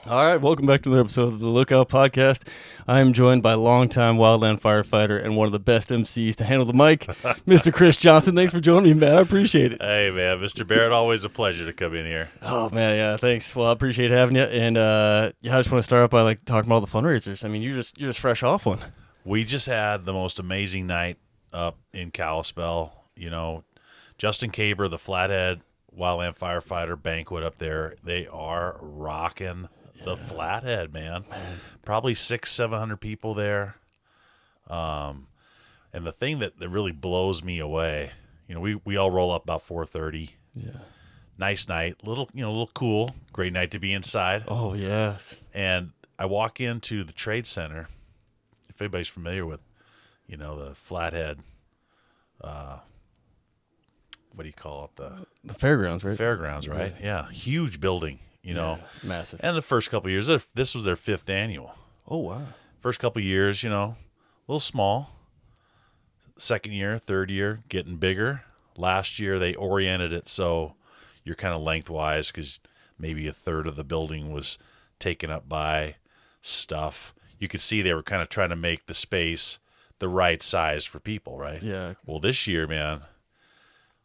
All right, welcome back to another episode of the Lookout Podcast. I am joined by longtime Wildland Firefighter and one of the best MCs to handle the mic, Mr. Chris Johnson. Thanks for joining me, man. I appreciate it. Hey, man, Mr. Barrett, always a pleasure to come in here. Oh, man, yeah, thanks. Well, I appreciate having you. And I just want to start off by talking about all the fundraisers. I mean, you're just fresh off one. We just had the most amazing night up in Kalispell. You know, Justin Caber, the Flathead Wildland Firefighter banquet up there, they are rocking the Flathead, man. Probably 600-700 people there. And the thing that really blows me away, you know, we all roll up about 4:30. Yeah. Nice night, a little cool. Great night to be inside. Oh, yes. And I walk into the trade center. If anybody's familiar with, you know, the Flathead, what do you call it? The fairgrounds, right? Fairgrounds, right? Yeah. Huge building, you know. Massive. And the first couple of years, this was their 5th annual. Oh, wow. First couple of years, you know, a little small. Second year, third year, getting bigger. Last year, they oriented it so you're kind of lengthwise because maybe a third of the building was taken up by stuff. You could see they were kind of trying to make the space the right size for people, right? Yeah. Well, this year, man,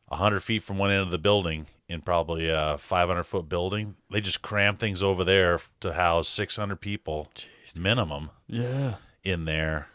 100 feet from one end of the building in probably a 500-foot building, they just crammed things over there to house 600 people minimum in there.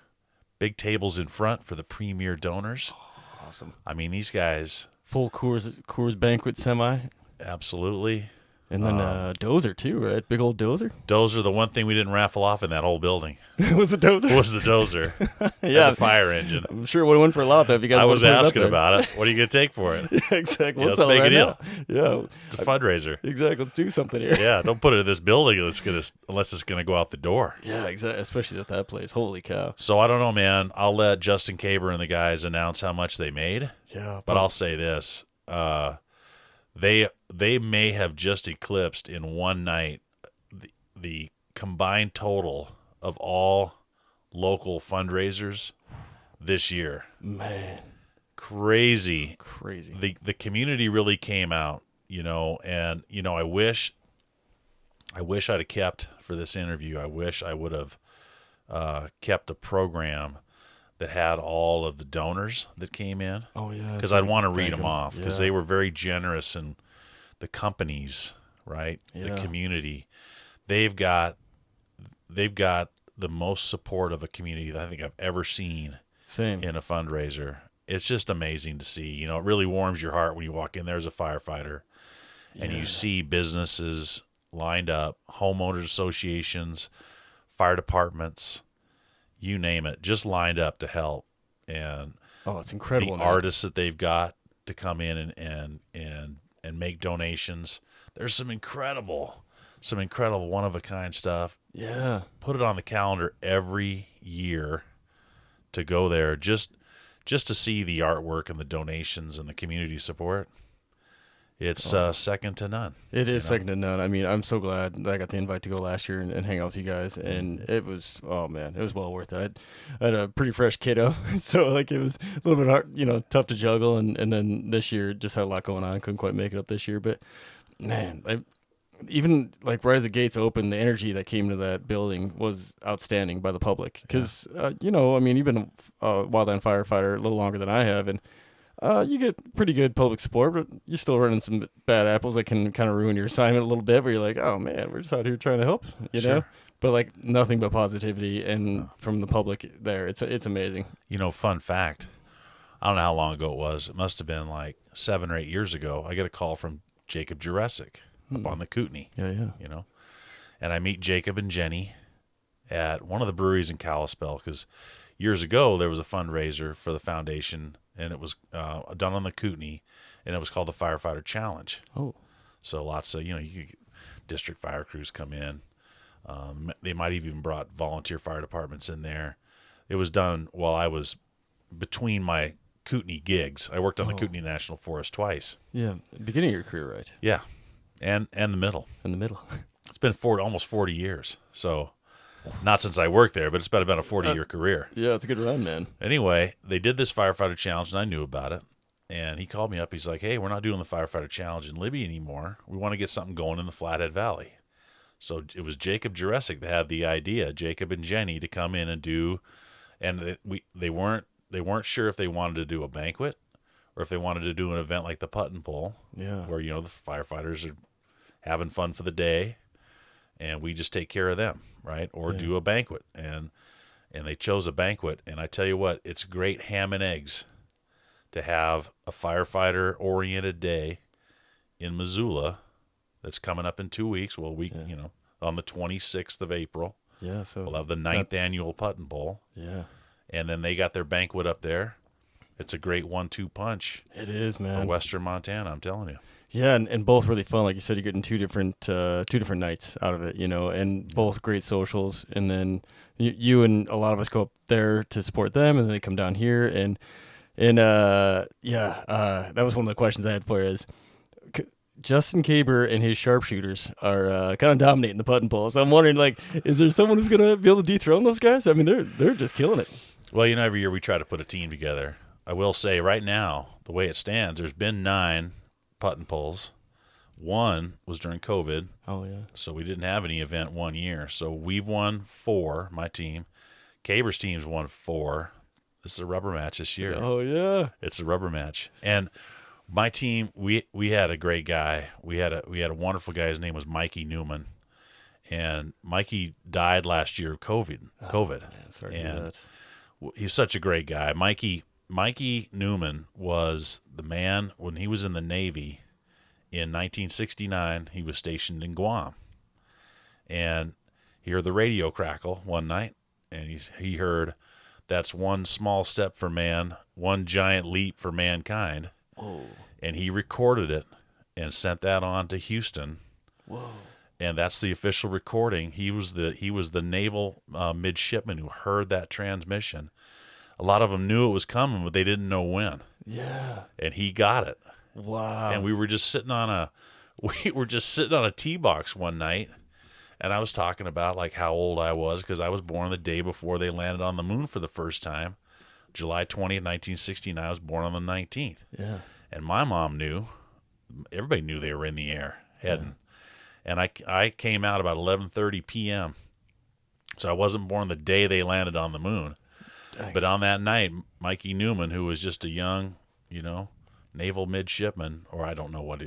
Big tables in front for the premier donors. Oh, awesome. I mean, these guys. Full Coors banquet semi. Absolutely. And then dozer too, right? Big old dozer. Dozer, the one thing we didn't raffle off in that whole building. Was the dozer? Was the dozer. Yeah. The fire engine. I'm sure it would have went for a lot though if you guys I was asking it about it. What are you going to take for it? Yeah, exactly. Yeah, Let's let's make right a deal. Now. Yeah. It's a fundraiser. Exactly. Let's do something here. Yeah, don't put it in this building unless it's going to go out the door. Yeah, exactly. Especially at that place. Holy cow. So I don't know, man. I'll let Justin Caber and the guys announce how much they made. Yeah. But I'll say this. They may have just eclipsed in one night the combined total of all local fundraisers this year. Man. Crazy. The community really came out, you know, and you know, I wish I'd have kept for this interview. I wish I would have kept a program that had all of the donors that came in. Oh yeah. Because I'd want to read them off because they were very generous, and the companies, right? Yeah. The community, they've got the most support of a community that I think I've ever seen. Same. In a fundraiser. It's just amazing to see. You know, it really warms your heart when you walk in there as a firefighter and you see businesses lined up, homeowners associations, fire departments, you name it, just lined up to help. And it's incredible. The artists that they've got to come in and make donations. There's some incredible one of a kind stuff. Yeah. Put it on the calendar every year to go there just to see the artwork and the donations and the community support. It's second to none. It is second to none. I mean, I'm so glad that I got the invite to go last year and hang out with you guys, and it was, oh man, it was well worth it. I had a pretty fresh kiddo, so it was a little bit hard, tough to juggle, and then this year just had a lot going on. Couldn't quite make it up this year, but man, even right as the gates opened, the energy that came to that building was outstanding by the public. Because I mean, you've been a wildland firefighter a little longer than I have, and you get pretty good public support, but you're still running some bad apples that can kind of ruin your assignment a little bit, where you're like, oh man, we're just out here trying to help, you know? But nothing but positivity and from the public there. It's amazing. You know, fun fact, I don't know how long ago it was. It must have been 7 or 8 years ago. I get a call from Jacob Jurassic up on the Kootenai. Yeah. You know, and I meet Jacob and Jenny at one of the breweries in Kalispell, because years ago there was a fundraiser for the foundation, and it was done on the Kootenai, and it was called the Firefighter Challenge. Oh. So lots of, you could, district fire crews come in. They might have even brought volunteer fire departments in there. It was done while I was between my Kootenai gigs. I worked on the Kootenai National Forest twice. Yeah, beginning of your career, right? Yeah, and the middle. In the middle. It's been almost 40 years. So not since I worked there, but it's been about a 40-year career. Yeah, it's a good run, man. Anyway, they did this firefighter challenge, and I knew about it. And he called me up. He's like, hey, we're not doing the firefighter challenge in Libby anymore. We want to get something going in the Flathead Valley. So it was Jacob Juresic that had the idea, Jacob and Jenny, to come in and do, and they weren't sure if they wanted to do a banquet or if they wanted to do an event like the Putt and Pull, Yeah. where the firefighters are having fun for the day, and we just take care of them, right? Or do a banquet, and they chose a banquet. And I tell you what, it's great ham and eggs to have a firefighter-oriented day in Missoula that's coming up in 2 weeks. Well, on the 26th of April, So we'll have the 9th annual Putt and Pull. Yeah. And then they got their banquet up there. It's a great 1-2 punch. It is, man. For Western Montana, I'm telling you. Yeah, and both really fun. Like you said, you're getting two different nights out of it, and both great socials. And then you and a lot of us go up there to support them, and then they come down here. And that was one of the questions I had for you is, Justin Caber and his sharpshooters are kind of dominating the Putt and Pull. So I'm wondering, like, is there someone who's going to be able to dethrone those guys? I mean, they're just killing it. Well, every year we try to put a team together. I will say right now, the way it stands, there's been 9 Putt and Pulls. 1 was during COVID. Oh, yeah. So we didn't have any event 1 year. So we've won 4, my team. Caber's team's won 4. This is a rubber match this year. Oh, yeah. It's a rubber match. And my team, we had a great guy. We had a wonderful guy. His name was Mikey Newman. And Mikey died last year of COVID. Oh, man, sorry to hear that. He's such a great guy. Mikey Newman was the man when he was in the Navy in 1969. He was stationed in Guam, and he heard the radio crackle one night, and he heard, "That's one small step for man, one giant leap for mankind." Whoa. And he recorded it and sent that on to Houston. Whoa. And that's the official recording. He was the naval midshipman who heard that transmission. A lot of them knew it was coming, but they didn't know when. Yeah. And he got it. Wow. And we were just sitting on a tee box one night, and I was talking about like how old I was, because I was born the day before they landed on the moon for the first time, July 20th, 1969. I was born on the 19th. Yeah. And my mom knew. Everybody knew they were in the air heading. And I came out about 11:30 p.m. So I wasn't born the day they landed on the moon. Dang. But on that night, Mikey Newman, who was just a young, naval midshipman, or I don't know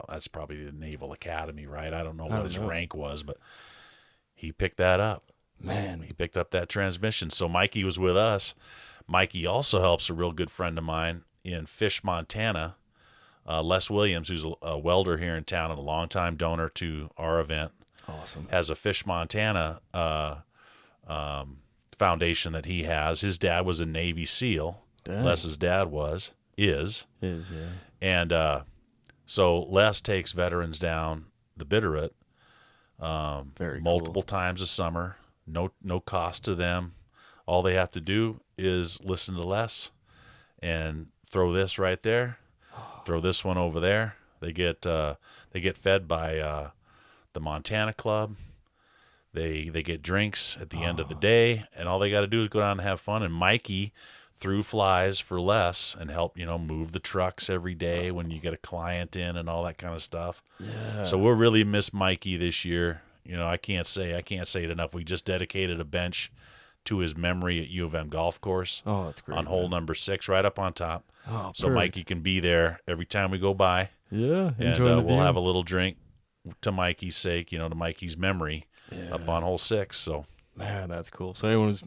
that's probably the Naval Academy, right? I don't know what his rank was, but he picked that up. Man. He picked up that transmission. So Mikey was with us. Mikey also helps a real good friend of mine in Fish, Montana, Les Williams, who's a welder here in town and a longtime donor to our event. Awesome. Has a Fish, Montana foundation that he has. His dad was a Navy SEAL. Dang. Les's dad is. Yeah. And so Les takes veterans down the Bitterroot multiple times a summer. No cost to them. All they have to do is listen to Les and throw this right there, throw this one over there. They get fed by the Montana Club. They get drinks at the end of the day, and all they got to do is go down and have fun. And Mikey threw flies for Les and helped move the trucks every day when you get a client in and all that kind of stuff. Yeah. So we'll really miss Mikey this year. I can't say it enough. We just dedicated a bench to his memory at U of M Golf Course. Oh, that's great. On hole number 6, right up on top. Oh, so Mikey can be there every time we go by. Yeah, and we'll have a little drink to Mikey's sake, to Mikey's memory up on hole 6. So, man, that's cool. So anyone who's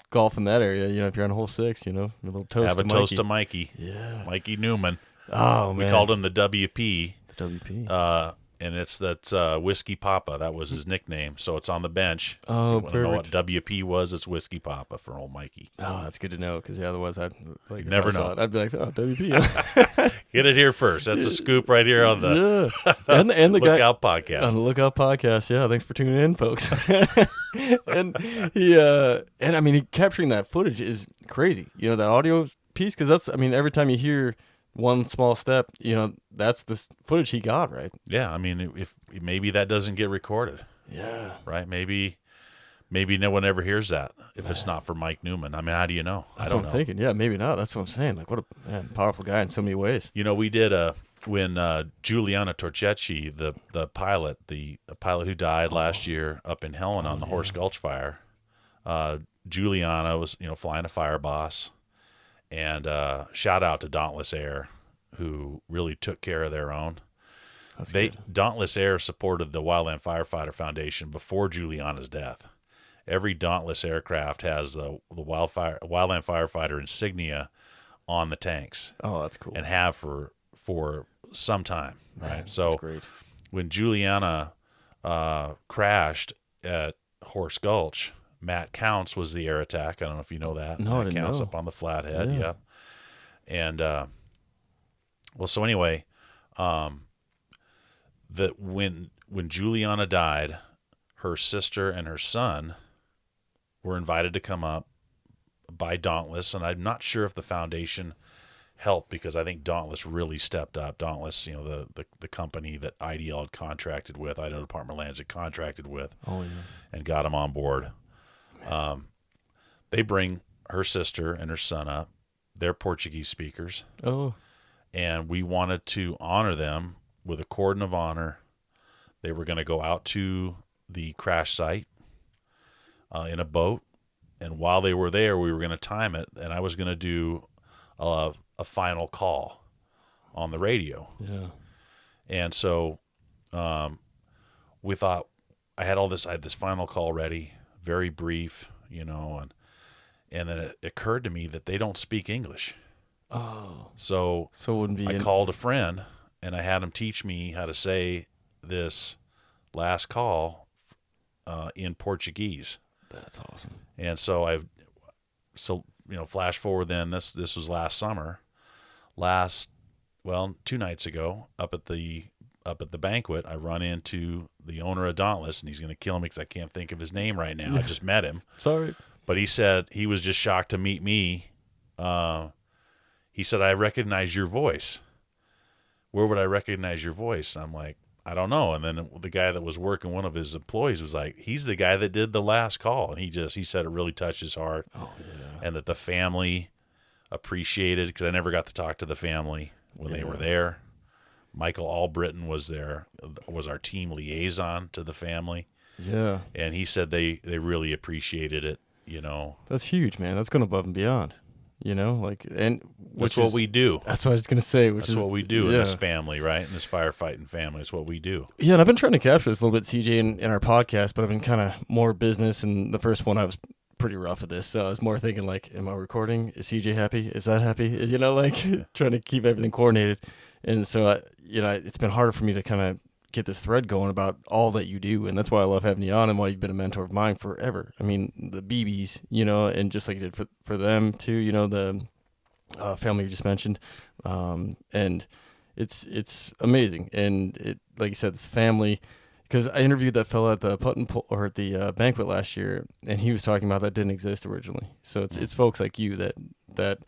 golf in that area, if you're on hole 6, a little toast. Have a toast to Mikey. Yeah, Mikey Newman. Oh man, we called him the WP. The WP. And that's Whiskey Papa. That was his nickname. So it's on the bench. Oh, perfect. Know what WP was? It's Whiskey Papa for old Mikey. Oh, that's good to know, because otherwise I'd never know. I'd be like, oh, WP. Get it here first. That's a scoop right here on the and the Lookout Podcast. On the Lookout Podcast. Yeah, thanks for tuning in, folks. and he capturing that footage is crazy. That audio piece, because that's every time you hear one small step, that's the footage he got, right? Yeah, if maybe that doesn't get recorded. Yeah. Right? Maybe maybe no one ever hears that if it's not for Mike Newman. I mean, how do you know? That's I don't what I'm know. thinking. Yeah, maybe not. That's what I'm saying. Like, what a powerful guy in so many ways. We did when Giuliana Torcecci, the pilot, the pilot who died last year up in Helena on the Horse Gulch fire. Giuliana was flying a fire boss, and shout out to Dauntless Air, who really took care of their own. That's good. Dauntless Air supported the Wildland Firefighter Foundation before Giuliana's death. Every Dauntless aircraft has the Wildland Firefighter insignia on the tanks. Oh, that's cool. And have for some time, right? Man, So that's great. when Giuliana crashed at Horse Gulch, Matt Counts was the air attack. I don't know if you know that. No, I Matt didn't Counts know. up on the Flathead, Yeah. yeah. And so anyway, that when Giuliana died, her sister and her son were invited to come up by Dauntless, and I'm not sure if the foundation helped because I think Dauntless really stepped up. Dauntless, the company that IDL had contracted with, Idaho Department of Lands had contracted with, and got them on board. They bring her sister and her son up. They're Portuguese speakers. Oh, And we wanted to honor them with a cordon of honor. They were going to go out to the crash site in a boat, and while they were there, we were going to time it, and I was going to do a final call on the radio. yeah. And so we thought I had this final call ready, very brief, and then it occurred to me that they don't speak English. Oh, So it wouldn't be. I called a friend, and I had him teach me how to say this last call in Portuguese. That's awesome. And so flash forward then, this was last summer. 2 nights ago, up at the banquet, I run into the owner of Dauntless, and he's going to kill me because I can't think of his name right now. I just met him. Sorry. But he said he was just shocked to meet me. He said, I recognize your voice. Where would I recognize your voice? I'm like, I don't know. And then the guy that was working, one of his employees, was like, he's the guy that did the last call. And he said it really touched his heart. Oh, yeah. And that the family appreciated, because I never got to talk to the family when they were there. Michael Albritton was our team liaison to the family. Yeah. And he said they really appreciated it, That's huge, man. That's going above and beyond. And That's what we do. That's what I was going to say. That's what we do in this family, right? In this firefighting family. It's what we do. Yeah, and I've been trying to capture this a little bit, CJ, in our podcast, but I've been kind of more business. And the first one, I was pretty rough at this. So I was more thinking, like, am I recording? Is CJ happy? Is that happy? Trying to keep everything coordinated. And so, it's been harder for me to kind of get this thread going about all that you do. And that's why I love having you on and why you've been a mentor of mine forever. I mean, the BBs, and just like you did for them too, the family you just mentioned. And it's amazing. And it, like you said, it's family. Because I interviewed that fella at the at the banquet last year, and he was talking about that didn't exist originally. So it's folks like you that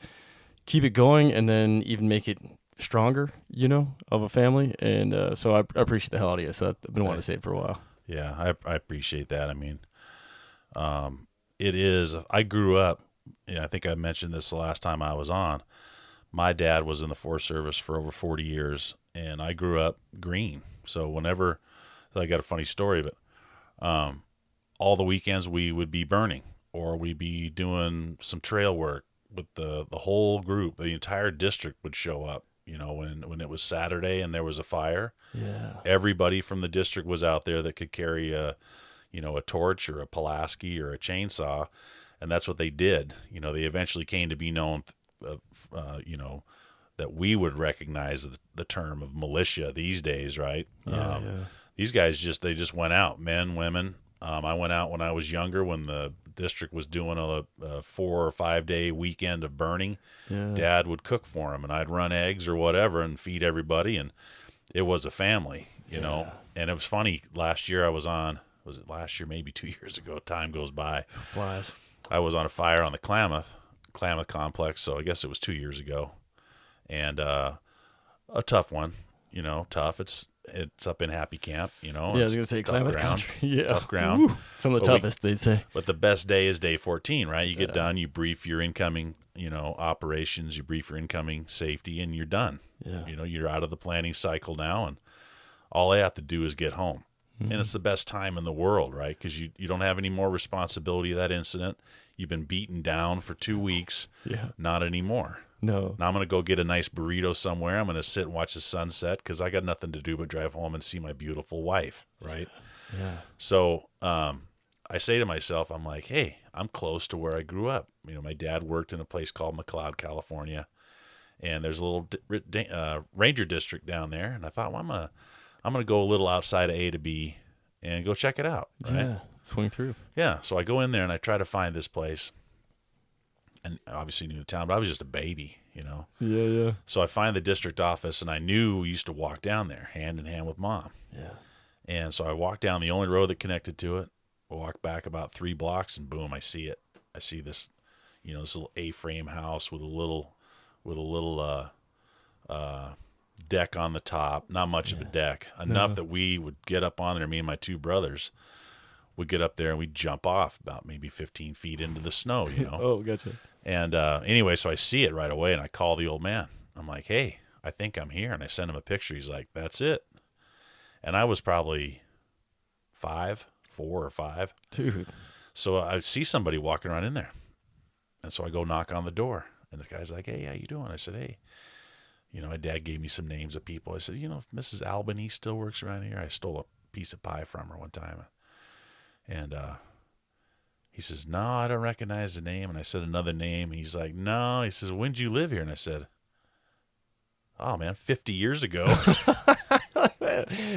keep it going and then even make it stronger, of a family. And so I appreciate the hell out of you. So I've been wanting to say it for a while. Yeah, I appreciate that. I mean, it is. I grew up. I think I mentioned this the last time I was on. My dad was in the Forest Service for over 40 years, and I grew up green. So I got a funny story, but all the weekends we would be burning, or we'd be doing some trail work with the whole group. The entire district would show up. When it was Saturday and there was a fire, everybody from the district was out there that could carry a torch or a Pulaski or a chainsaw, and that's what they did. They eventually came to be known, that we would recognize the term of militia these days, right? These guys just went out, men, women. I went out when I was younger, when the district was doing a 4 or 5 day weekend of burning. Dad would cook for them, and I'd run eggs or whatever and feed everybody, and it was a family, know. And it was funny. Last year was it last year? Maybe 2 years ago. Time goes by. Flies. I was on a fire on the Klamath complex, so I guess it was 2 years ago, and a tough one. Tough. it's up in Happy Camp, you know. Yeah, I it's was gonna say tough Klamath ground, Country. Yeah, tough ground. Some of the But toughest, they'd say. But the best day is day 14, right? You get done, you brief your incoming, operations, you brief your incoming safety, and you're done. Yeah. You're out of the planning cycle now, and all I have to do is get home. And it's the best time in the world, right? Because you don't have any more responsibility of that incident. You've been beaten down for 2 weeks. Yeah. Not anymore. No. Now I'm going to go get a nice burrito somewhere. I'm going to sit and watch the sunset because I got nothing to do but drive home and see my beautiful wife, right? Yeah. So I say to myself, I'm like, hey, I'm close to where I grew up. My dad worked in a place called McLeod, California, and there's a little ranger district down there. And I thought, well, I'm gonna go a little outside of A to B and go check it out. Right? Yeah. Swing through. Yeah. So I go in there and I try to find this place, and I obviously knew the town, but I was just a baby, Yeah, yeah. So I find the district office, and I knew we used to walk down there hand in hand with Mom. Yeah. And so I walk down the only road that connected to it, walk back about 3 blocks, and boom, I see it. I see this, this little A-frame house with a little deck on the top. Not much of a deck, enough that we would get up on there. Me and my 2 brothers would get up there and we'd jump off about maybe 15 feet into the snow. Oh, gotcha. And anyway, so I see it right away, and I call the old man. I'm like, hey, I think I'm here, and I send him a picture. He's like, that's it. And I was probably 4 or 5. Dude. So I see somebody walking around in there. And so I go knock on the door. And the guy's like, hey, how you doing? I said, hey. My dad gave me some names of people. I said, if Mrs. Albany still works around here. I stole a piece of pie from her one time. And he says, no, I don't recognize the name. And I said another name. He's like, no. He says, when did you live here? And I said, oh, man, 50 years ago.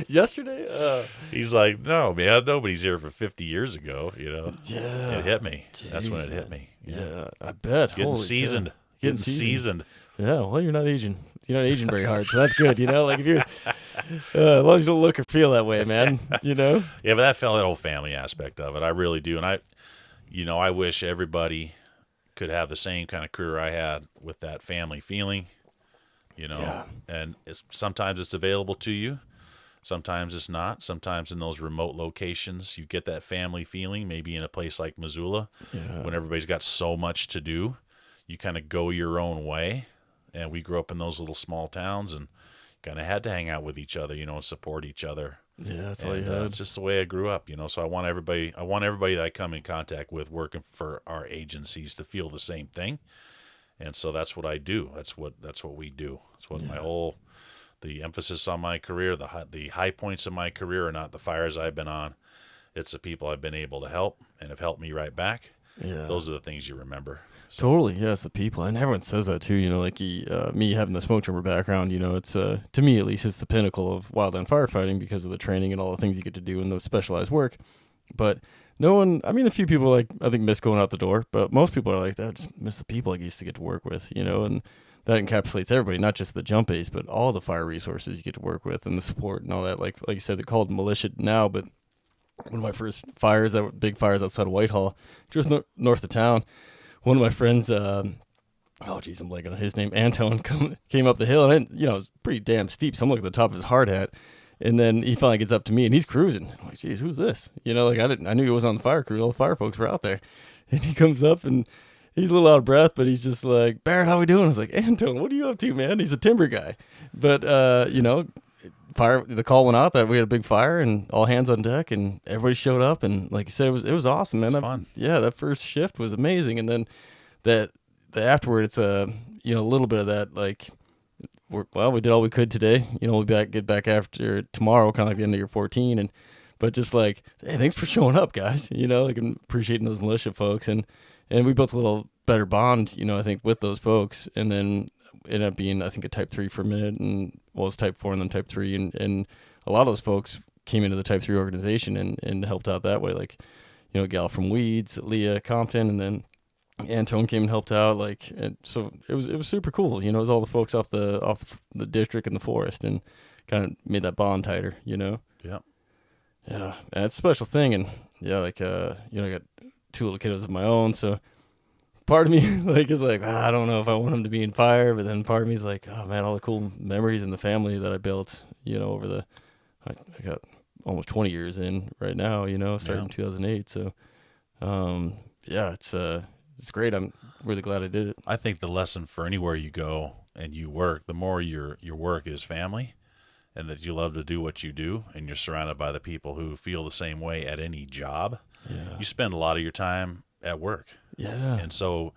Yesterday? He's like, no, man, nobody's here for 50 years ago, Yeah. It hit me. Jeez, That's when it man. hit me. Yeah, I bet. Getting Holy seasoned. cow. Getting seasoned. Yeah, well, you're not aging. You're not aging very hard, so that's good. Like if you're, as long as you don't look or feel that way, man. Yeah, but that whole family aspect of it, I really do, and I wish everybody could have the same kind of career I had with that family feeling. Yeah. And sometimes it's available to you, sometimes it's not. Sometimes in those remote locations, you get that family feeling. Maybe in a place like Missoula, when everybody's got so much to do, you kind of go your own way. And we grew up in those little small towns and kind of had to hang out with each other, and support each other. Yeah, that's all you had. It's just the way I grew up, So I want everybody that I come in contact with working for our agencies to feel the same thing. And so that's what I do. That's what we do. That's what the emphasis on my career, the high points of my career are not the fires I've been on. It's the people I've been able to help and have helped me right back. Yeah. Those are the things you remember. So. Totally, yeah, it's the people, and everyone says that too. Like me having the smoke jumper background, it's to me at least, it's the pinnacle of wildland firefighting because of the training and all the things you get to do and the specialized work. But no one, a few people I think miss going out the door, but most people are like that. Just miss the people I used to get to work with, and that encapsulates everybody, not just the jump aids, but all the fire resources you get to work with and the support and all that. Like you said, they're called militia now, but one of my first fires, that were big fires outside of Whitehall, just north of town. One of my friends, I'm blanking on his name, Anton, came up the hill, and it was pretty damn steep. So I'm looking at the top of his hard hat, and then he finally gets up to me, and he's cruising. I'm like, geez, who's this? I knew he was on the fire crew. All the fire folks were out there, and he comes up, and he's a little out of breath, but he's just like, Barrett, how we doing? I was like, Anton, what are you up to, man? He's a timber guy, but fire. The call went out that we had a big fire and all hands on deck, and everybody showed up, and like you said, it was awesome, man. It was fun. Yeah, that first shift was amazing, and then the afterward, it's a little bit of that we did all we could today. We'll get back after tomorrow, kind of like the end of year 14, but just like, hey, thanks for showing up, guys. And appreciating those militia folks, and we built a little better bond, I think, with those folks, and then ended up being, I think, a type 3 for a minute, and it's type 4 and then type 3, and a lot of those folks came into the type 3 organization and helped out that way, like a gal from Weeds, Leah Compton, and then Antone came and helped out, and so it was super cool. It was all the folks off the district and the forest, and kind of made that bond tighter. Yeah, and it's a special thing, and I got 2 little kiddos of my own, so part of me is like, I don't know if I want them to be in fire, but then part of me is like, oh man, all the cool memories in the family that I built, over the I got almost 20 years in right now, starting in 2008. So, yeah, it's great. I'm really glad I did it. I think the lesson for anywhere you go and you work, the more your work is family, and that you love to do what you do, and you're surrounded by the people who feel the same way at any job. Yeah. You spend a lot of your time at work. Yeah. And so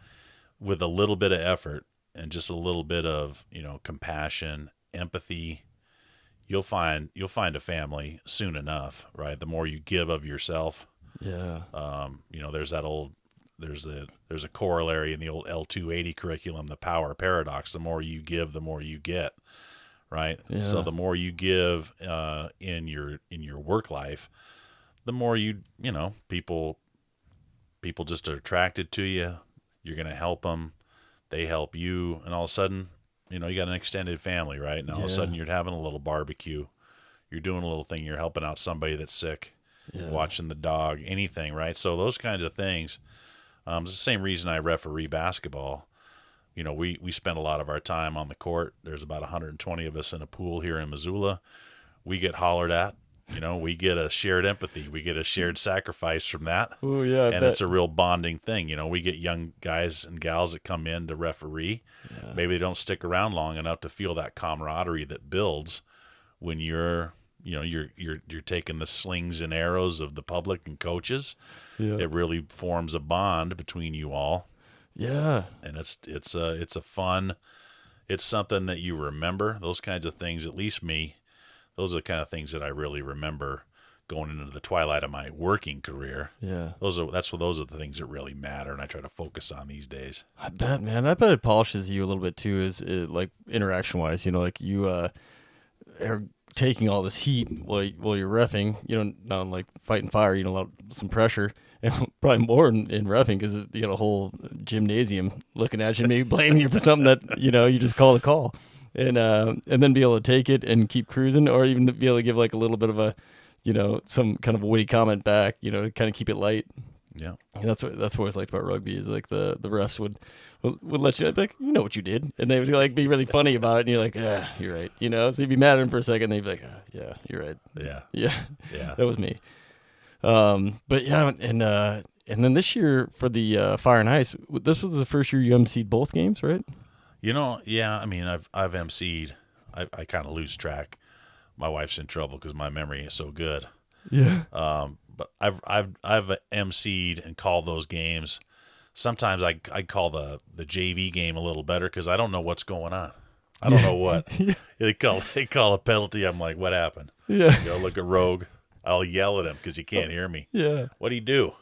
with a little bit of effort and just a little bit of, compassion, empathy, you'll find a family soon enough, right? The more you give of yourself. Yeah. There's a corollary in the old L280 curriculum, the power paradox. The more you give, the more you get, right? Yeah. So the more you give in your work life, the more people just are attracted to you. You're going to help them. They help you. And all of a sudden, you got an extended family, right? And all of a sudden you're having a little barbecue. You're doing a little thing. You're helping out somebody that's sick, watching the dog, anything, right? So those kinds of things. It's the same reason I referee basketball. We spend a lot of our time on the court. There's about 120 of us in a pool here in Missoula. We get hollered at. We get a shared empathy. We get a shared sacrifice from that. Oh, yeah. And it's a real bonding thing. We get young guys and gals that come in to referee. Yeah. Maybe they don't stick around long enough to feel that camaraderie that builds when you're taking the slings and arrows of the public and coaches. Yeah. It really forms a bond between you all. Yeah. And it's something that you remember. Those kinds of things, at least me, those are the kind of things that I really remember going into the twilight of my working career. Yeah. Those are the things that really matter, and I try to focus on these days. I bet, man. I bet it polishes you a little bit too, like interaction wise. Like you are taking all this heat while you're reffing. Not like fighting fire. Some pressure, and probably more in reffing because you got a whole gymnasium looking at you, and maybe blaming you for something that you just call the call. And then be able to take it and keep cruising, or even be able to give like a little bit of a, some kind of a witty comment back, to kind of keep it light. Yeah. And that's what I always liked about rugby is like the refs would let you, like, what you did, and they would like be really funny about it, and you're like, yeah, you're right, so you'd be mad at them for a second, and they'd be like, yeah, you're right, yeah, that was me. But yeah, and then this year for the Fire and Ice, this was the first year you emceed both games, right? Yeah. I mean, I've emceed. I kind of lose track. My wife's in trouble because my memory is so good. Yeah. But I've emceed and called those games. Sometimes I call the JV game a little better because I don't know what's going on. I don't know what they call a penalty. I'm like, what happened? Yeah. Look at Rogue. I'll yell at him because he can't hear me. Yeah. What'd he do?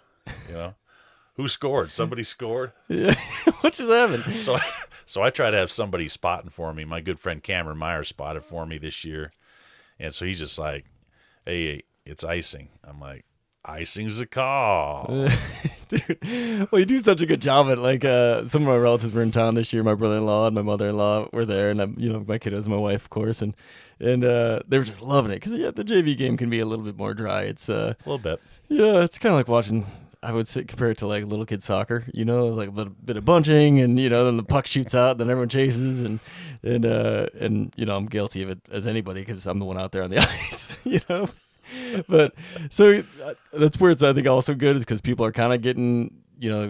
Who scored? Somebody scored? Yeah. What just happened? So I try to have somebody spotting for me. My good friend Cameron Meyer spotted for me this year. And so he's just like, hey, it's icing. I'm like, icing's a call. Dude, well, you do such a good job at like some of my relatives were in town this year. My brother-in-law and my mother-in-law were there, and my kiddos, my wife, of course, and they were just loving it because the JV game can be a little bit more dry. It's a little bit. Yeah, it's kind of like watching. I would say compare it to like little kid soccer, like a little bit of bunching, and then the puck shoots out, then everyone chases, and I'm guilty of it as anybody because I'm the one out there on the ice, But so that's where it's I think also good is because people are kind of getting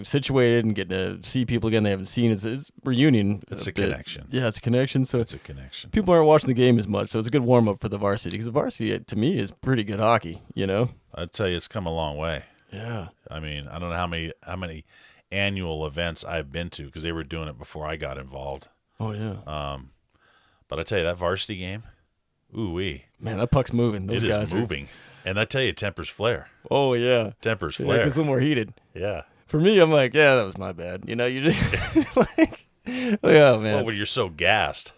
situated and getting to see people again they haven't seen. It's reunion. It's a connection. Yeah, it's a connection. So it's a connection. People aren't watching the game as much, so it's a good warm up for the varsity because the varsity to me is pretty good hockey. I'd tell you it's come a long way. Yeah. I mean, I don't know how many annual events I've been to because they were doing it before I got involved. Oh yeah. But I tell you that varsity game, ooh-wee. Man, that puck's moving. Those guys is moving. And I tell you, tempers flare. Oh yeah. Tempers flare. It's a little more heated. Yeah. For me, I'm like, yeah, that was my bad. You just like, oh man. Well, when you're so gassed,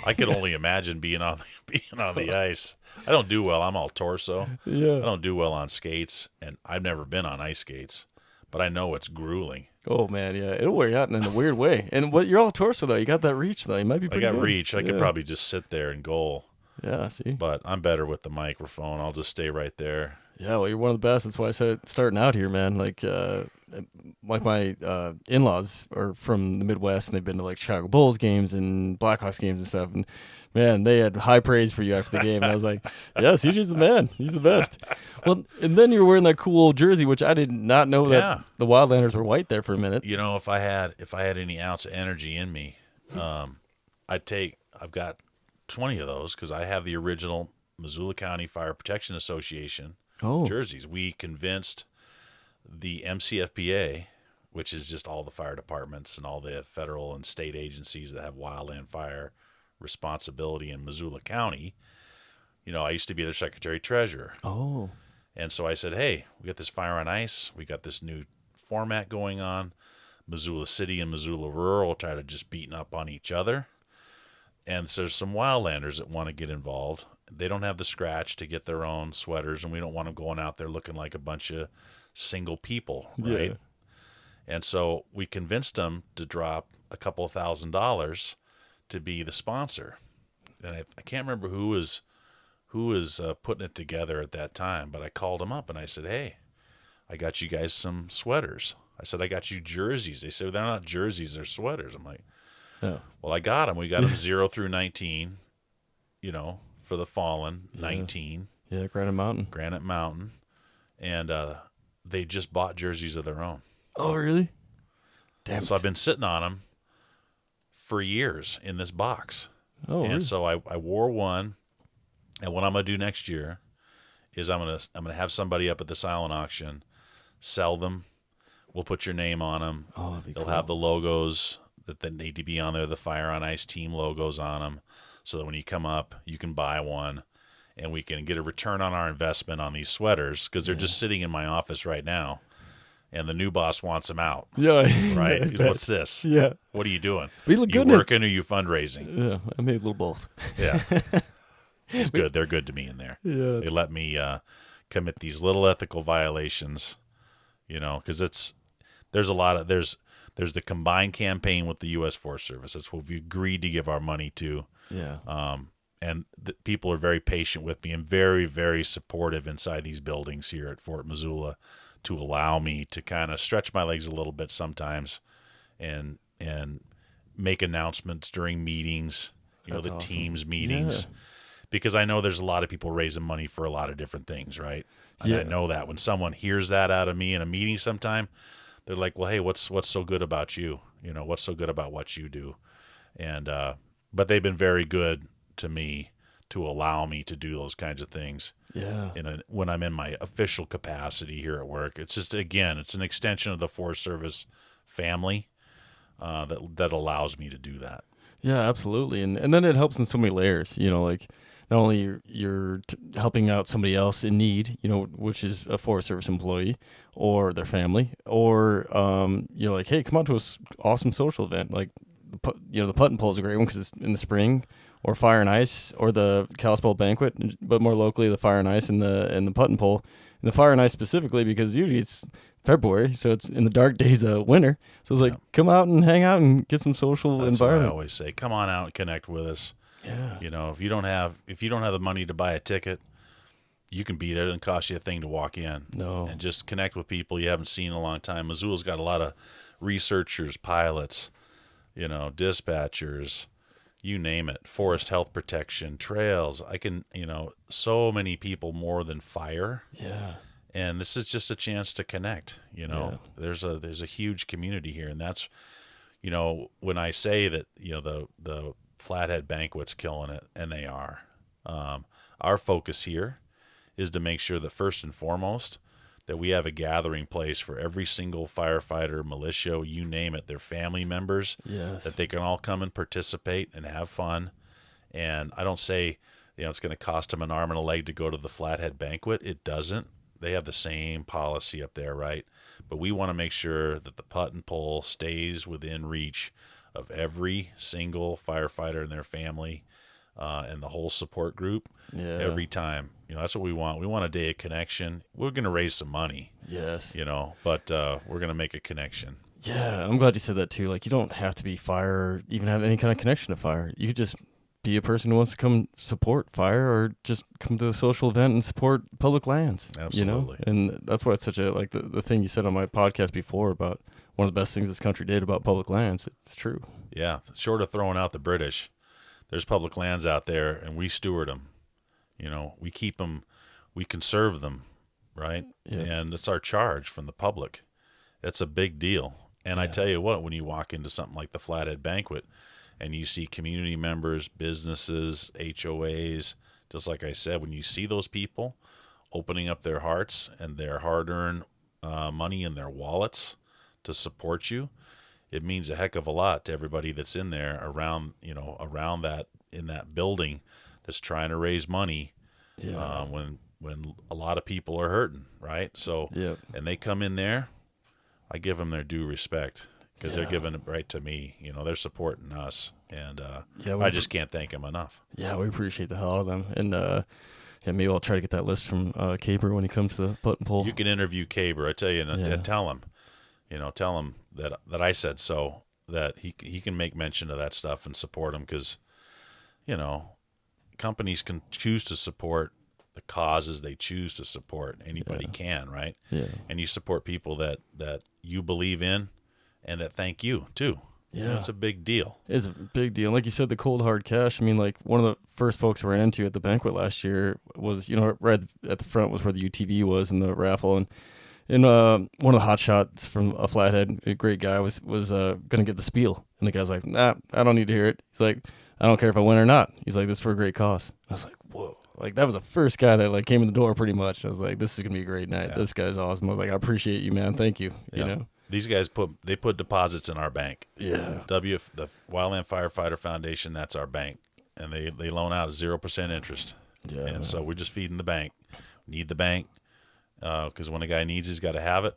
I could only imagine being on the ice. I don't do well. I'm all torso. Yeah. I don't do well on skates, and I've never been on ice skates, but I know it's grueling. Oh man, yeah, it'll wear you out in a weird way. And you're all torso though. You got that reach though. You might be pretty good. I got reach. I could probably just sit there and goal. Yeah, see. But I'm better with the microphone. I'll just stay right there. Yeah, well, you're one of the best. That's why I said starting out here, man. Like my in-laws are from the Midwest, and they've been to like Chicago Bulls games and Blackhawks games and stuff. And man, they had high praise for you after the game. And I was like, yeah, CJ's the man. He's the best. Well, and then you were wearing that cool jersey, which I did not know Yeah. that the Wildlanders were white there for a minute. You know, if I had any ounce of energy in me, I've got 20 of those because I have the original Missoula County Fire Protection Association jerseys. We convinced the MCFPA, which is just all the fire departments and all the federal and state agencies that have wildland fire responsibility in Missoula County. You know, I used to be their secretary treasurer. Oh. And so I said, hey, we got this Fire on Ice. We got this new format going on. Missoula City and Missoula Rural try to just beating up on each other. And so there's some wildlanders that want to get involved. They don't have the scratch to get their own sweaters, and we don't want them going out there looking like a bunch of single people, right? Yeah. And so we convinced them to drop a couple of $1,000s to be the sponsor. And I can't remember who was putting it together at that time, but I called them up and I said, hey, I got you guys some sweaters. I said, I got you jerseys. They said, they're not jerseys, they're sweaters. I'm like, Oh. well, I got them. We got them 0 through 19, you know, for the fallen, 19. Yeah, Granite Mountain. Granite Mountain. And they just bought jerseys of their own. Oh, really? Damn. So I've been sitting on them for years in this box. Oh, and really? so I wore one. And what I'm going to do next year is I'm gonna have somebody up at the silent auction sell them. We'll put your name on them. Oh, that'd be They'll cool. have the logos that need to be on there, the Fire on Ice team logos on them, so that when you come up, you can buy one, and we can get a return on our investment on these sweaters because they're just sitting in my office right now, and the new boss wants them out. Yeah. Right? I He goes, bet. what's this? Yeah. What are you doing? We look You good in it. working or you fundraising? Yeah, I made a little both. Yeah. It's good. They're good to me in there. Yeah. They let me commit these little ethical violations, you know, because there's the combined campaign with the U.S. Forest Service. That's what we agreed to give our money to. Yeah. And people are very patient with me and very, very supportive inside these buildings here at Fort Missoula to allow me to kind of stretch my legs a little bit sometimes and make announcements during meetings, you know, That's the awesome. teams meetings. Yeah. Because I know there's a lot of people raising money for a lot of different things, right? And Yeah. I know that when someone hears that out of me in a meeting sometime, they're like, well, hey, what's so good about you? You know, what's so good about what you do? And but they've been very good to me to allow me to do those kinds of things Yeah. when I'm in my official capacity here at work. It's just, again, it's an extension of the Forest Service family that allows me to do that. Yeah, absolutely. And then it helps in so many layers, you know, like not only you're helping out somebody else in need, you know, which is a Forest Service employee or their family, or you're like, hey, come on to a awesome social event. Like, the putt and pull is a great one because it's in the spring, or Fire and Ice, or the Kalispell banquet, but more locally the Fire and Ice and the putt and pull. And the Fire and Ice specifically because usually it's February, so it's in the dark days of winter. So it's like, come out and hang out and get some social That's environment. what I always say. Come on out and connect with us. Yeah. You know, if you don't have the money to buy a ticket, you can beat it. It doesn't cost you a thing to walk in. No. And just connect with people you haven't seen in a long time. Missoula's got a lot of researchers, pilots, you know, dispatchers, you name it, forest health protection, trails. So many people more than fire. Yeah. And this is just a chance to connect, you know. Yeah. There's a huge community here, and that's, you know, when I say that, you know, the Flathead banquet's killing it, and they are. Our focus here is to make sure that first and foremost that we have a gathering place for every single firefighter, militia, you name it, their family members, Yes. that they can all come and participate and have fun. And I don't say, you know, it's going to cost them an arm and a leg to go to the Flathead banquet. It doesn't. They have the same policy up there, right? But we want to make sure that the putt and pull stays within reach of every single firefighter and their family and the whole support group every time. You know, that's what we want. We want a day of connection. We're going to raise some money, Yes. you know, but we're going to make a connection. Yeah, I'm glad you said that too. Like, you don't have to be fire or even have any kind of connection to fire. You could just be a person who wants to come support fire or just come to a social event and support public lands. Absolutely. And that's why it's such a, like the thing you said on my podcast before about one of the best things this country did about public lands. It's true. Yeah. Short of throwing out the British, there's public lands out there, and we steward them. We keep them, we conserve them, right? Yeah. And it's our charge from the public. It's a big deal. And I tell you what, when you walk into something like the Flathead Banquet and you see community members, businesses, HOAs, just like I said, when you see those people opening up their hearts and their hard-earned money in their wallets to support you, it means a heck of a lot to everybody that's in there around that, in that building, that's trying to raise money when a lot of people are hurting, right? So, and they come in there, I give them their due respect because they're giving it right to me. They're supporting us, and I just can't thank them enough. Yeah, we appreciate the hell out of them, and maybe I'll try to get that list from Caber when he comes to the putt and pull. You can interview Caber, I tell you, and tell him. Tell him that I said so, that he can make mention of that stuff and support them, because, companies can choose to support the causes they choose to support. Anybody can, right? Yeah. And you support people that you believe in and that thank you, too. Yeah. It's a big deal. It's a big deal. Like you said, the cold hard cash. I mean, like one of the first folks I ran into at the banquet last year was, right at the front was where the UTV was in the raffle, and one of the hot shots from a Flathead, a great guy, was going to give the spiel. And the guy's like, nah, I don't need to hear it. He's like, I don't care if I win or not. He's like, this is for a great cause. I was like, whoa. Like, that was the first guy that, like, came in the door pretty much. I was like, this is going to be a great night. Yeah. This guy's awesome. I was like, I appreciate you, man. Thank you. These guys put deposits in our bank. Yeah. The Wildland Firefighter Foundation, that's our bank. And they loan out at 0% interest. Yeah. And so we're just feeding the bank. We need the bank. Because when a guy needs it, he's got to have it,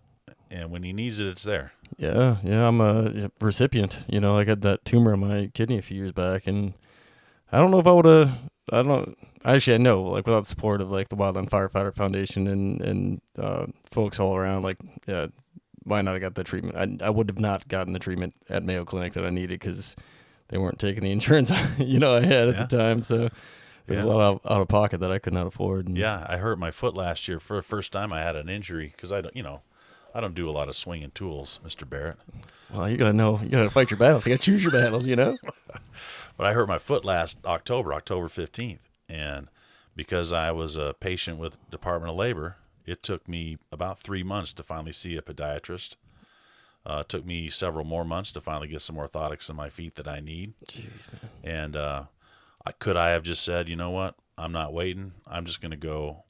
and when he needs it, it's there. Yeah, I'm a recipient. I got that tumor on my kidney a few years back, and I don't know if I would have. I don't know. Actually, I know, like, without the support of, like, the Wildland Firefighter Foundation and folks all around, like, might not have got the treatment. I would have not gotten the treatment at Mayo Clinic that I needed, because they weren't taking the insurance I had at the time, so. There was a lot out of pocket that I could not afford. And I hurt my foot last year for the first time. I had an injury because I don't do a lot of swinging tools, Mr. Barrett. Well, you gotta fight your battles. You gotta choose your battles, But I hurt my foot last October 15th, and because I was a patient with Department of Labor, it took me about 3 months to finally see a podiatrist. It took me several more months to finally get some orthotics in my feet that I need. Jeez, man. And I have just said, you know what? I'm not waiting. I'm just going to go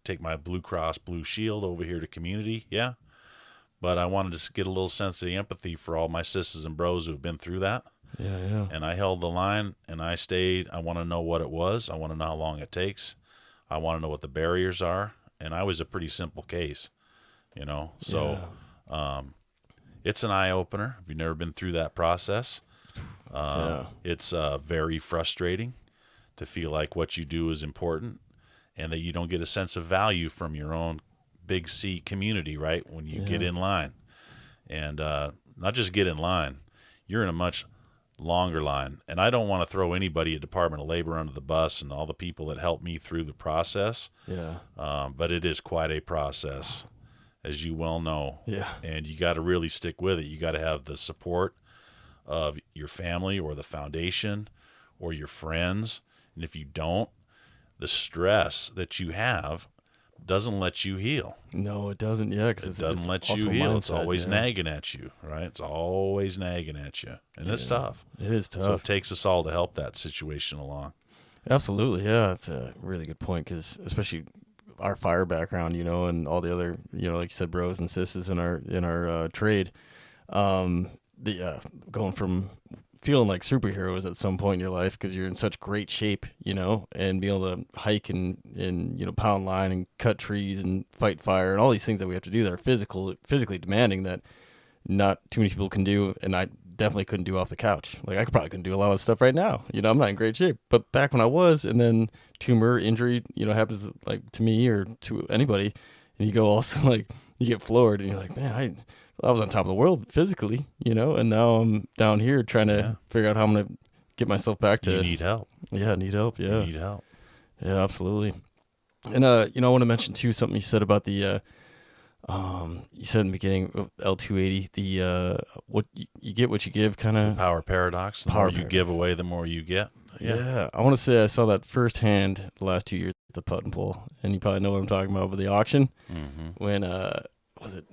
take my Blue Cross Blue Shield over here to community. Yeah. But I wanted to get a little sense of the empathy for all my sisters and bros who have been through that. Yeah. And I held the line, and I stayed. I want to know what it was. I want to know how long it takes. I want to know what the barriers are. And I was a pretty simple case, So it's an eye-opener if you've never been through that process. It's very frustrating to feel like what you do is important and that you don't get a sense of value from your own Big C community, right, when you get in line. And not just get in line, you're in a much longer line. And I don't want to throw anybody at Department of Labor under the bus and all the people that helped me through the process. Yeah. But it is quite a process, as you well know. Yeah. And you got to really stick with it. You got to have the support of your family or the foundation or your friends. And if you don't, the stress that you have doesn't let you heal. No, it doesn't. Yeah, because it doesn't let you heal. It's always nagging at you, right? It's always nagging at you. And it's tough. It is tough. So it takes us all to help that situation along. Absolutely. Yeah, that's a really good point, because especially our fire background, and all the other, like you said, bros and sisters in our trade, going from feeling like superheroes at some point in your life because you're in such great shape, and being able to hike and pound line and cut trees and fight fire and all these things that we have to do that are physically demanding that not too many people can do, and I definitely couldn't do off the couch. Like, I probably couldn't do a lot of stuff right now. I'm not in great shape. But back when I was, and then tumor, injury, happens like to me or to anybody, and you go also like you get floored and you're like, man, I was on top of the world physically, and now I'm down here trying to figure out how I'm going to get myself back to. You need help. Yeah, need help. You Yeah, need help. yeah, absolutely. And I want to mention too something you said about the you said in the beginning of L280, the what you get what you give kind The of power paradox. The power more you give paradox. away, the more you get. Yeah. Yeah, I want to say I saw that firsthand the last 2 years at the putt and pull, and you probably know what I'm talking about with the auction Mm-hmm. when was it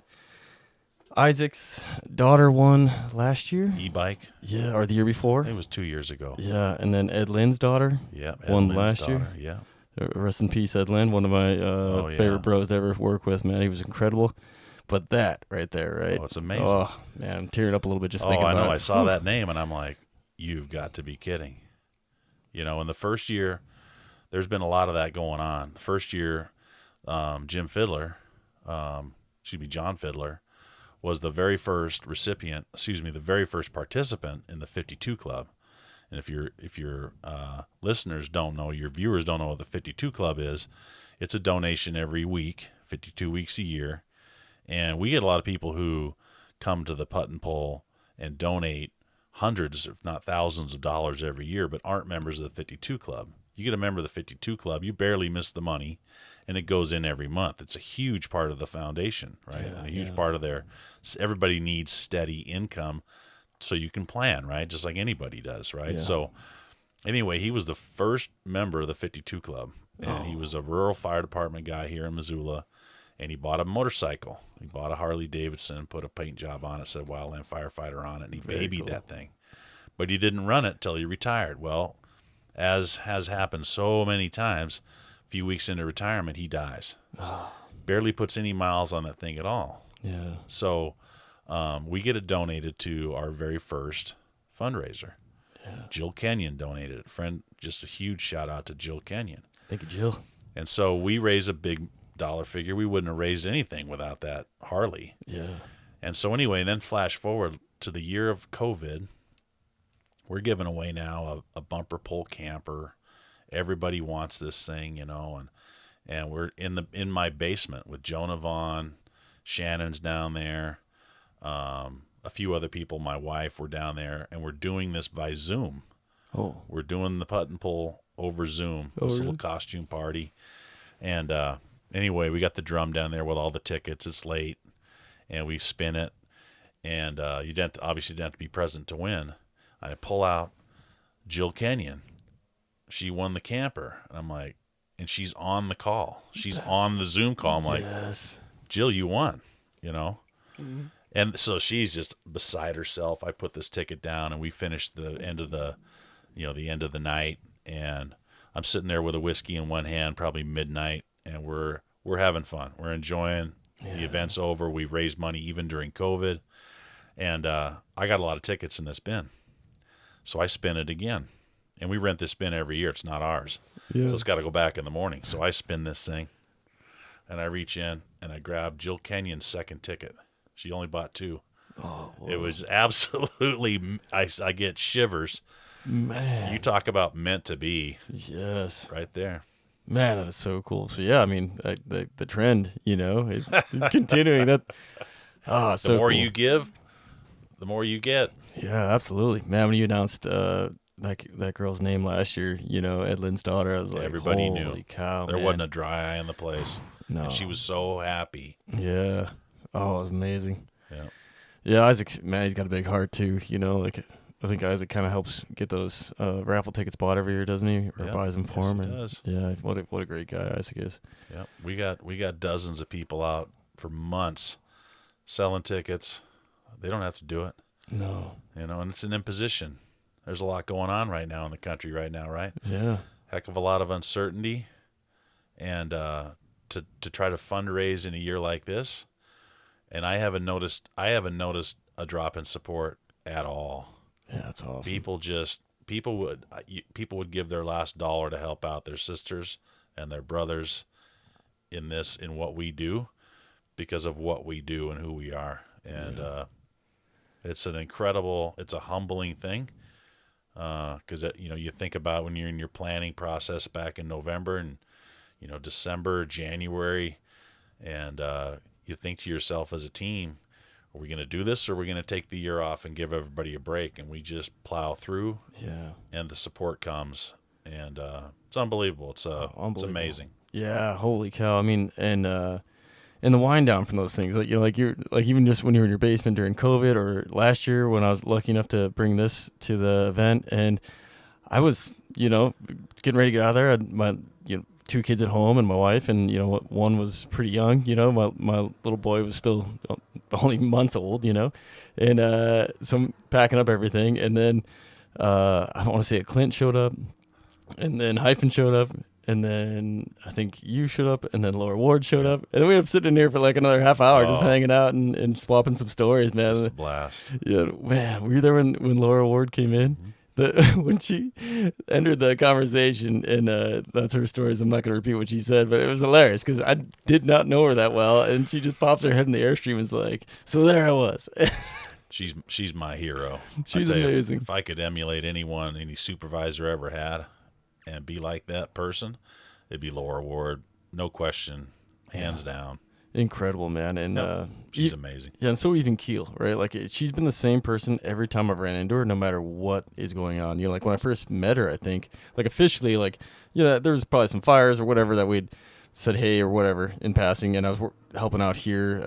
Isaac's daughter won last year? E-bike. Yeah, or the year I before? think it was 2 years ago. Yeah, and then Ed Lynn's daughter Yeah. won Lynn's last year. daughter. Yeah. Rest in peace, Ed Lynn, one of my Oh, yeah. favorite bros to ever work with. Man, he was incredible. But that right there, right? Oh, it's amazing. Oh man, I'm tearing up a little bit just Oh, thinking I about know. it. I saw Whew. that name, and I'm like, you've got to be kidding. You know, in the first year, there's been a lot of that going on. The first year, John Fiddler, was the very first recipient, the very first participant in the 52 Club. And if your listeners don't know, your viewers don't know what the 52 Club is, it's a donation every week, 52 weeks a year. And we get a lot of people who come to the putt and pull and donate hundreds, if not thousands of dollars every year, but aren't members of the 52 Club. You get a member of the 52 Club, you barely miss the money, and it goes in every month. It's a huge part of the foundation, right? Yeah, And a huge yeah. part of everybody needs steady income so you can plan, right? Just like anybody does, right? Yeah. So anyway, he was the first member of the 52 Club, and he was a rural fire department guy here in Missoula, and he bought a motorcycle. He bought a Harley Davidson and put a paint job on it, said Wildland Firefighter on it, and he Very babied cool. that thing. But he didn't run it till he retired. Well, as has happened so many times, a few weeks into retirement, he dies. Barely puts any miles on that thing at all. Yeah. So we get it donated to our very first fundraiser. Yeah. Jill Kenyon donated it. Friend, just a huge shout out to Jill Kenyon. Thank you, Jill. And so we raise a big dollar figure. We wouldn't have raised anything without that Harley. Yeah. And so anyway, then flash forward to the year of COVID. We're giving away now a bumper pole camper. Everybody wants this thing, you know, and we're in my basement with Jonah Vaughn, Shannon's down there, a few other people, my wife, were down there, and we're doing this by Zoom. Oh. We're doing the putt and pull over Zoom, Oh, this really? little costume party. And anyway, we got the drum down there with all the tickets. It's late, and we spin it. And you obviously didn't have to be present to win. I pull out Jill Kenyon. She won the camper. And I'm like, and she's on the call. She's on the Zoom call. I'm like, Yes. Jill, you won, you know? Mm-hmm. And so she's just beside herself. I put this ticket down, and we finished the end of the night. And I'm sitting there with a whiskey in one hand, probably midnight, and we're having fun. We're enjoying the event's over. We've raised money even during COVID. And I got a lot of tickets in this bin. So I spin it again. And we rent this bin every year. It's not ours. Yeah. So it's got to go back in the morning. So I spin this thing, and I reach in, and I grab Jill Kenyon's second ticket. She only bought 2. Oh, It was absolutely, I get shivers. man. You talk about meant to be Yes. right there. Man, that is so cool. So yeah, I mean, the trend, you know, is continuing. That The so more cool. you give, the more you get. Yeah, absolutely, man. When you announced that girl's name last year, you know, Ed Lynn's daughter, I was like, Everybody holy knew. cow, There man. wasn't a dry eye in the place. No. And she was so happy. Yeah. Oh, it was amazing. Yeah. Yeah, Isaac, man, he's got a big heart too. You know, like I think Isaac kind of helps get those raffle tickets bought every year, doesn't he? Or Yeah, buys them for yes, him. he And does. yeah, what a great guy Isaac is. Yeah. We got dozens of people out for months selling tickets. They don't have to do it. No. You know, and it's an imposition. There's a lot going on right now in the country right now, right? Yeah. Heck of a lot of uncertainty. And to try to fundraise in a year like this, and I haven't noticed a drop in support at all. Yeah, that's awesome. People would give their last dollar to help out their sisters and their brothers in what we do, because of what we do and who we are. And it's a humbling thing, because you think about when you're in your planning process back in November and December, January, and you think to yourself as a team, are we going to do this, or are we going to take the year off and give everybody a break? And we just plow through, Yeah. and the support comes. and it's unbelievable. It's Unbelievable. amazing. Yeah, holy cow. I mean, and the wind down from those things, like like you're like even just when you were in your basement during COVID or last year when I was lucky enough to bring this to the event, and I was getting ready to get out of there. I had my 2 kids at home and my wife, and one was pretty young. My little boy was still only months old. And so I'm packing up everything, and then I don't want to say it. Clint showed up, and then Hyphen showed up. And then I think you showed up, and then Laura Ward showed up. And then we ended up sitting in here for like another half hour just hanging out and swapping some stories, man. Just a blast. Yeah, man. Were you there when Laura Ward came in? When she entered the conversation, and that's her stories. I'm not going to repeat what she said, but it was hilarious because I did not know her that well. And she just pops her head in the Airstream and is like, so there I was. She's my hero. She's amazing. If I could emulate anyone, any supervisor ever had, and be like that person, it'd be Laura Ward, no question, hands down. Incredible, man. And she's amazing. Yeah, and so even Keel, right? Like she's been the same person every time I've ran into her, no matter what is going on. Like when I first met her, I think, like officially, like there was probably some fires or whatever that we'd said hey or whatever in passing, and I was helping out here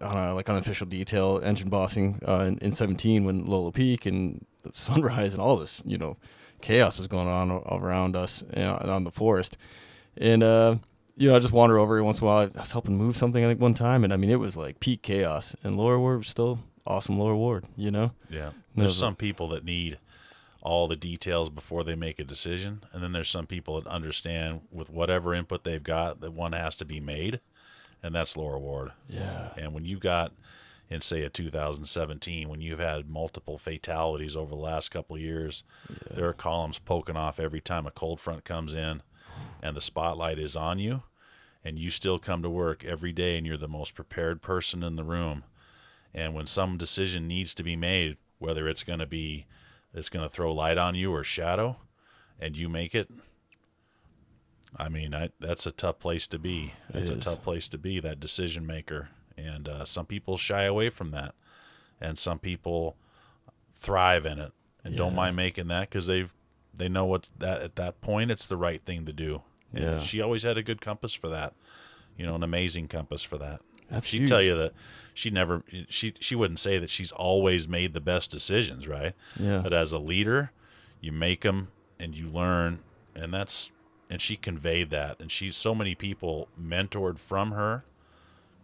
on unofficial detail engine bossing in 17 when Lola Peak and Sunrise and all this chaos was going on around us on the forest. And I just wander over every once in a while. I was helping move something I think one time, and I mean it was like peak chaos, and Laura Ward was still awesome. Laura Ward. Yeah, there's some people that need all the details before they make a decision, and then there's some people that understand with whatever input they've got that one has to be made, and that's Laura Ward. Yeah. And when you got in, say, a 2017, when you've had multiple fatalities over the last couple of years, there are columns poking off every time a cold front comes in and the spotlight is on you, and you still come to work every day and you're the most prepared person in the room. And when some decision needs to be made, whether it's going to throw light on you or shadow, and you make it, I mean, that's a tough place to be. It's a tough place to be, that decision maker. And some people shy away from that, and some people thrive in it and don't mind making that because they know at that point it's the right thing to do. And she always had a good compass for that, an amazing compass for that. She'd huge. Tell you that she wouldn't say that she's always made the best decisions, right? Yeah. But as a leader, you make them and you learn, and she conveyed that, and so many people mentored from her.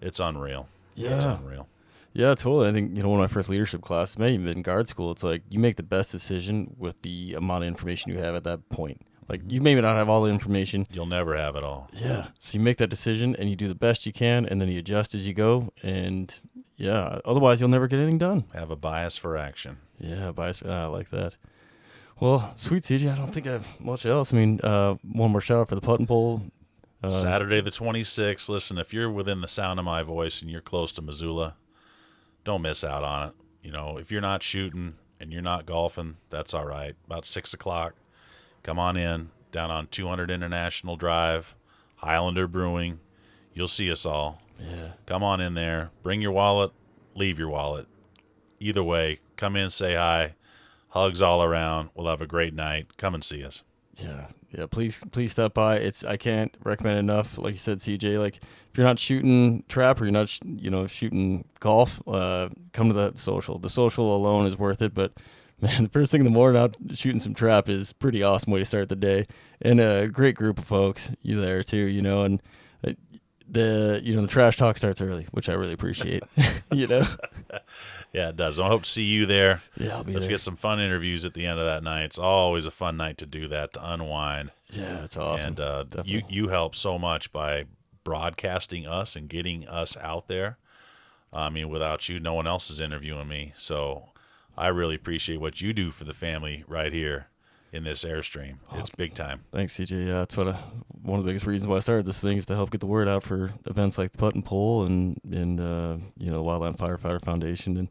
It's unreal. Yeah. It's unreal. Yeah, totally. I think, one of my first leadership classes, maybe even in guard school, it's like you make the best decision with the amount of information you have at that point. Like you may not have all the information. You'll never have it all. Yeah. So you make that decision and you do the best you can, and then you adjust as you go. And otherwise you'll never get anything done. Have a bias for action. Yeah, bias. I like that. Well, sweet CJ, I don't think I have much else. I mean, one more shout out for the putt and pull. Saturday the 26th. Listen, if you're within the sound of my voice and you're close to Missoula, don't miss out on it. If you're not shooting and you're not golfing, that's all right. About 6 o'clock, come on in, down on 200 International Drive, Highlander Brewing. You'll see us all. Yeah. Come on in there. Bring your wallet. Leave your wallet. Either way, come in, say hi. Hugs all around. We'll have a great night. Come and see us. Yeah. Please stop by. I can't recommend enough. Like you said, CJ. Like if you're not shooting trap or you're not, shooting golf, come to the social. The social alone is worth it. But man, the first thing in the morning out shooting some trap is pretty awesome way to start the day, and a great group of folks you there too. And the trash talk starts early, which I really appreciate. Yeah, it does. I hope to see you there. Yeah, I'll be Let's there. get some fun interviews at the end of that night. It's always a fun night to do that, to unwind. Yeah, it's awesome. And you help so much by broadcasting us and getting us out there. I mean, without you, no one else is interviewing me. So I really appreciate what you do for the family right here in this Airstream. It's big time. Thanks, CJ. Yeah, that's one of the biggest reasons why I started this thing is to help get the word out for events like the Putt and Pull and the Wildland Firefighter Foundation, and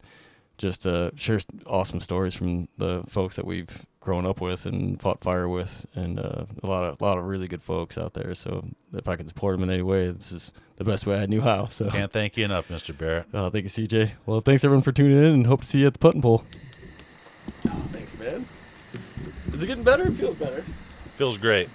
just share awesome stories from the folks that we've grown up with and fought fire with, and a lot of really good folks out there. So if I can support them in any way, this is the best way I knew how. So can't thank you enough, Mr. Barrett. Thank you, CJ. Well, thanks everyone for tuning in, and hope to see you at the Putt and Pull. Thanks, man. Is it getting better? It feels better. Feels great.